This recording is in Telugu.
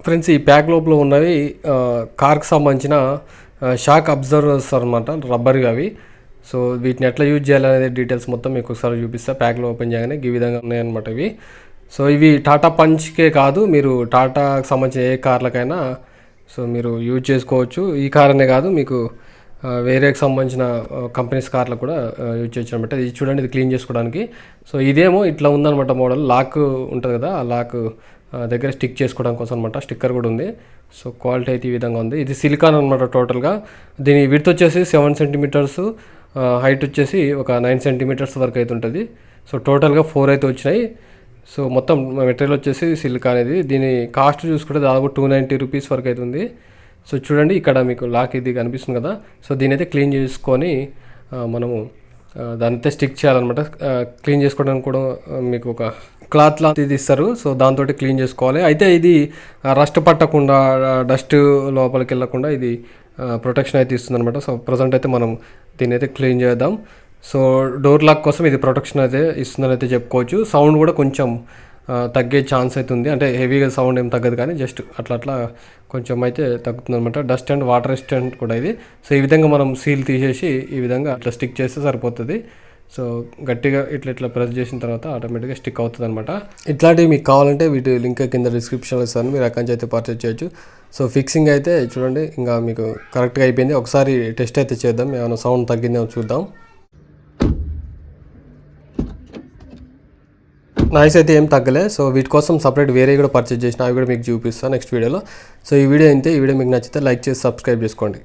ఫ్రెండ్స్ ఈ ప్యాక్ లోపల ఉన్నవి కార్కి సంబంధించిన షాక్ అబ్జర్వర్స్ అనమాట, రబ్బర్గా అవి. సో వీటిని ఎట్లా యూజ్ చేయాలనేది డీటెయిల్స్ మొత్తం మీకు ఒకసారి చూపిస్తా. ప్యాక్లో ఓపెన్ చేయగానే ఈ విధంగా ఉన్నాయన్నమాట ఇవి. సో ఇవి టాటా పంచ్కే కాదు, మీరు టాటాకి సంబంధించిన ఏ కార్లకైనా సో మీరు యూజ్ చేసుకోవచ్చు. ఈ కార్ అనే కాదు, మీకు వేరేకి సంబంధించిన కంపెనీస్ కార్లకు కూడా యూజ్ చేయొచ్చు అనమాట. ఇది చూడండి, ఇది క్లీన్ చేసుకోవడానికి. సో ఇదేమో ఇట్లా ఉందన్నమాట మోడల్. లాక్ ఉంటుంది కదా, ఆ లాక్ దగ్గర స్టిక్ చేసుకోవడం కోసం అనమాట. స్టిక్కర్ కూడా ఉంది. సో క్వాలిటీ అయితే ఈ విధంగా ఉంది. ఇది సిలికాన్ అనమాట టోటల్గా. దీని విడ్త్ వచ్చేసి 7 సెంటీమీటర్స్, హైట్ వచ్చేసి ఒక 9 సెంటీమీటర్స్ వరకు అయితే ఉంటుంది. సో టోటల్గా 4 అయితే వచ్చినాయి. సో మొత్తం మెటీరియల్ వచ్చేసి సిలికాన్ ఇది. దీని కాస్ట్ చూసుకుంటే దాదాపు 290 రూపీస్ వరకు అవుతుంది. సో చూడండి, ఇక్కడ మీకు లాక్ ఇది కనిపిస్తుంది కదా. సో దీని అయితే క్లీన్ చేసుకొని మనము దానితో స్టిక్ చేయాలన్నమాట. క్లీన్ చేసుకోవడానికి కూడా మీకు ఒక క్లాత్ ఇది ఇస్తారు. సో దాంతో క్లీన్ చేసుకోవాలి. అయితే ఇది రస్ట్ పట్టకుండా, డస్ట్ లోపలికి వెళ్ళకుండా ఇది ప్రొటెక్షన్ అయితే ఇస్తుంది అనమాట. సో ప్రజెంట్ అయితే మనం దీన్ని అయితే క్లీన్ చేద్దాం. సో డోర్ లాక్ కోసం ఇది ప్రొటెక్షన్ అయితే ఇస్తుందని అయితే చెప్పుకోవచ్చు. సౌండ్ కూడా కొంచెం తగ్గే ఛాన్స్ అయితే ఉంది. అంటే హెవీగా సౌండ్ ఏం తగ్గదు, కానీ జస్ట్ అట్లా కొంచెం అయితే తగ్గుతుంది అనమాట. డస్ట్ అండ్ వాటర్ రెసిస్టెంట్ కూడా ఇది. సో ఈ విధంగా మనం సీల్ తీసేసి ఈ విధంగా అట్లా స్టిక్ చేస్తే సరిపోతుంది. సో గట్టిగా ఇట్లా ప్రెస్ చేసిన తర్వాత ఆటోమేటిక్గా స్టిక్ అవుతుంది అనమాట. ఇట్లాంటివి మీకు కావాలంటే వీటి లింక్ కింద డిస్క్రిప్షన్లో ఇస్తాను, మీరు అక్కడి నుంచి అయితే పర్చేజ్ చేయొచ్చు. సో ఫిక్సింగ్ అయితే చూడండి, ఇంకా మీకు కరెక్ట్గా అయిపోయింది. ఒకసారి టెస్ట్ అయితే చేద్దాం, ఏమైనా సౌండ్ తగ్గిందేమో చూద్దాం. నాయిస్ అయితే ఏం తగ్గలే. సో వీటి కోసం సపరేట్ వేరే కూడా పర్చేజ్ చేసిన, అవి కూడా మీకు చూపిస్తాను నెక్స్ట్ వీడియోలో. సో ఈ వీడియో అయితే, ఈ వీడియో మీకు నచ్చితే లైక్ చేసి సబ్స్క్రైబ్ చేసుకోండి.